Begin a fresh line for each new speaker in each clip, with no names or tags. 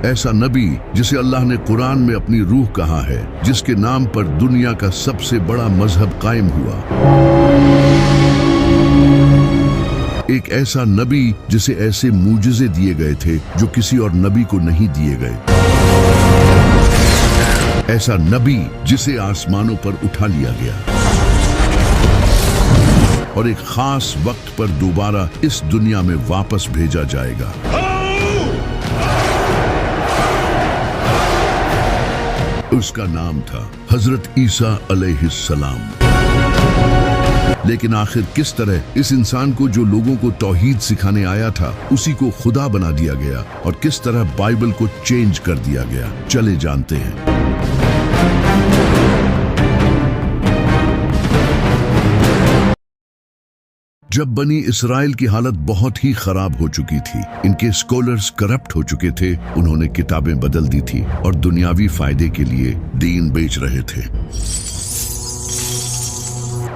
ایسا نبی جسے اللہ نے قرآن میں اپنی روح کہا ہے، جس کے نام پر دنیا کا سب سے بڑا مذہب قائم ہوا۔ ایک ایسا نبی جسے ایسے معجزے دیے گئے تھے جو کسی اور نبی کو نہیں دیے گئے۔ ایسا نبی جسے آسمانوں پر اٹھا لیا گیا اور ایک خاص وقت پر دوبارہ اس دنیا میں واپس بھیجا جائے گا۔ اس کا نام تھا حضرت عیسیٰ علیہ السلام۔ لیکن آخر کس طرح اس انسان کو جو لوگوں کو توحید سکھانے آیا تھا اسی کو خدا بنا دیا گیا، اور کس طرح بائبل کو چینج کر دیا گیا، چلے جانتے ہیں۔ جب بنی اسرائیل کی حالت بہت ہی خراب ہو چکی تھی، ان کے اسکالرز کرپٹ ہو چکے تھے، انہوں نے کتابیں بدل دی تھی اور دنیاوی فائدے کے لیے دین بیچ رہے تھے۔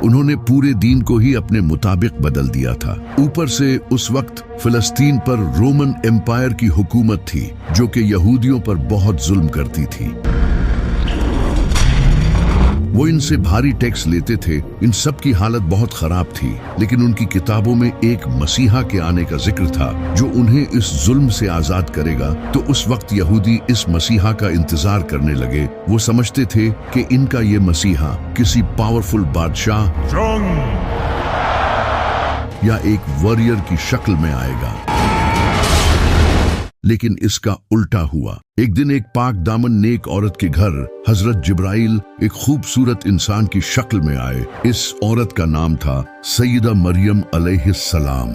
انہوں نے پورے دین کو ہی اپنے مطابق بدل دیا تھا۔ اوپر سے اس وقت فلسطین پر رومن امپائر کی حکومت تھی جو کہ یہودیوں پر بہت ظلم کرتی تھی۔ وہ ان سے بھاری ٹیکس لیتے تھے۔ ان سب کی حالت بہت خراب تھی، لیکن ان کی کتابوں میں ایک مسیحا کے آنے کا ذکر تھا جو انہیں اس ظلم سے آزاد کرے گا۔ تو اس وقت یہودی اس مسیحا کا انتظار کرنے لگے۔ وہ سمجھتے تھے کہ ان کا یہ مسیحا کسی پاورفل بادشاہ یا ایک واریر کی شکل میں آئے گا، لیکن اس کا الٹا ہوا۔ ایک دن ایک پاک دامن نیک عورت کے گھر حضرت جبرائیل ایک خوبصورت انسان کی شکل میں آئے۔ اس عورت کا نام تھا سیدہ مریم علیہ السلام،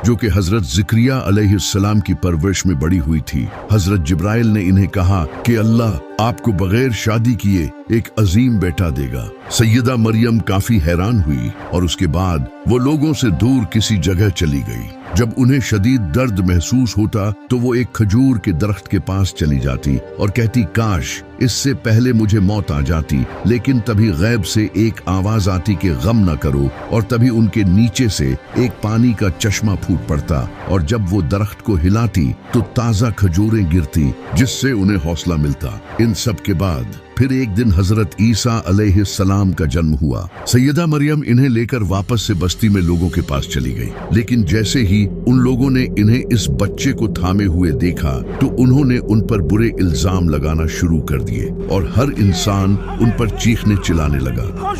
جو کہ حضرت زکریا علیہ السلام کی پرورش میں بڑی ہوئی تھی۔ حضرت جبرائیل نے انہیں کہا کہ اللہ آپ کو بغیر شادی کیے ایک عظیم بیٹا دے گا۔ سیدہ مریم کافی حیران ہوئی اور اس کے بعد وہ لوگوں سے دور کسی جگہ چلی گئی۔ جب انہیں شدید درد محسوس ہوتا تو وہ ایک کھجور کے درخت کے پاس چلی جاتی اور کہتی کاش اس سے پہلے مجھے موت آ جاتی، لیکن تبھی غیب سے ایک آواز آتی کہ غم نہ کرو، اور تبھی ان کے نیچے سے ایک پانی کا چشمہ پھوٹ پڑتا، اور جب وہ درخت کو ہلاتی تو تازہ کھجوریں گرتی جس سے انہیں حوصلہ ملتا۔ ان سب کے بعد پھر ایک دن حضرت عیسیٰ علیہ السلام کا جنم ہوا۔ سیدہ مریم انہیں لے کر واپس سے بستی میں لوگوں کے پاس چلی گئی، لیکن جیسے ہی ان لوگوں نے انہیں اس بچے کو تھامے ہوئے دیکھا تو انہوں نے ان پر برے الزام لگانا شروع کر دیے، اور ہر انسان ان پر چیخنے چلانے لگا۔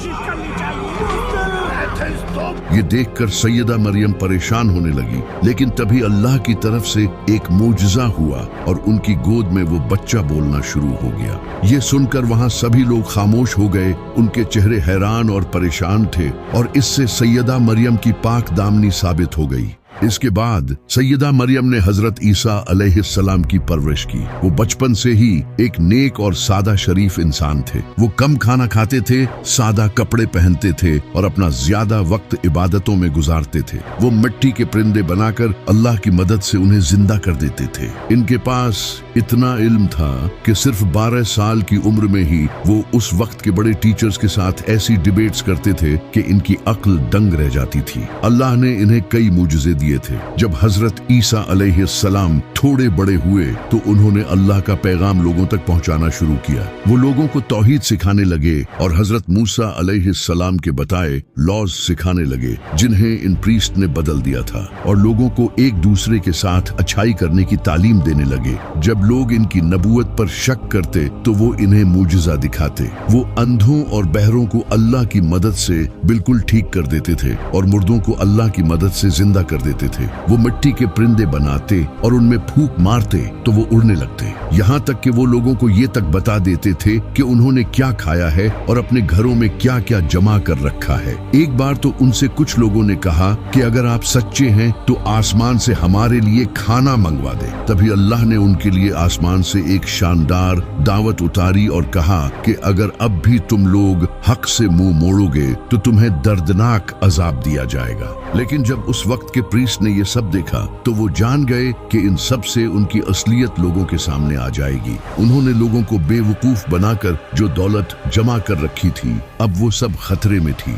یہ دیکھ کر سیدہ مریم پریشان ہونے لگی، لیکن تبھی اللہ کی طرف سے ایک معجزہ ہوا اور ان کی گود میں وہ بچہ بولنا شروع ہو گیا۔ یہ سن کر وہاں سبھی لوگ خاموش ہو گئے، ان کے چہرے حیران اور پریشان تھے، اور اس سے سیدہ مریم کی پاک دامنی ثابت ہو گئی۔ اس کے بعد سیدہ مریم نے حضرت عیسیٰ علیہ السلام کی پرورش کی۔ وہ بچپن سے ہی ایک نیک اور سادہ شریف انسان تھے۔ وہ کم کھانا کھاتے تھے، سادہ کپڑے پہنتے تھے اور اپنا زیادہ وقت عبادتوں میں گزارتے تھے۔ وہ مٹی کے پرندے بنا کر اللہ کی مدد سے انہیں زندہ کر دیتے تھے۔ ان کے پاس اتنا علم تھا کہ صرف 12 سال کی عمر میں ہی وہ اس وقت کے بڑے ٹیچرز کے ساتھ ایسی ڈیبیٹس کرتے تھے کہ ان کی عقل دنگ رہ جاتی تھی۔ اللہ نے انہیں کئی معجزے دیے تھے۔ جب حضرت عیسیٰ علیہ السلام تھوڑے بڑے ہوئے تو انہوں نے اللہ کا پیغام لوگوں تک پہنچانا شروع کیا۔ وہ لوگوں کو توحید سکھانے لگے اور حضرت موسیٰ علیہ السلام کے بتائے لاز سکھانے لگے جنہیں ان پریسٹ نے بدل دیا تھا، اور لوگوں کو ایک دوسرے کے ساتھ اچھائی کرنے کی تعلیم دینے لگے۔ جب لوگ ان کی نبوت پر شک کرتے تو وہ انہیں معجزہ دکھاتے۔ وہ اندھوں اور بہروں کو اللہ کی مدد سے بالکل ٹھیک کر دیتے تھے اور مردوں کو اللہ کی مدد سے زندہ کر دیتے تھے۔ وہ مٹی کے پرندے بناتے اور ان میں پھونک مارتے تو وہ اڑنے لگتے، یہاں تک کہ وہ لوگوں کو یہ تک بتا دیتے تھے کہ انہوں نے کیا کھایا ہے اور اپنے گھروں میں کیا کیا جمع کر رکھا ہے۔ ایک بار تو ان سے کچھ لوگوں نے کہا کہ اگر آپ سچے ہیں تو آسمان سے ہمارے لیے کھانا منگوا دے۔ تبھی اللہ نے ان کے لیے آسمان سے ایک شاندار دعوت اتاری اور کہا کہ اگر اب بھی تم لوگ حق سے منہ موڑو گے تو تمہیں دردناک عذاب دیا جائے گا۔ لیکن جب اس وقت کے پریسٹ نے یہ سب دیکھا تو وہ جان گئے کہ ان سب سے ان کی اصلیت لوگوں کے سامنے آ جائے گی۔ انہوں نے لوگوں کو بے وقوف بنا کر جو دولت جمع کر رکھی تھی اب وہ سب خطرے میں تھی۔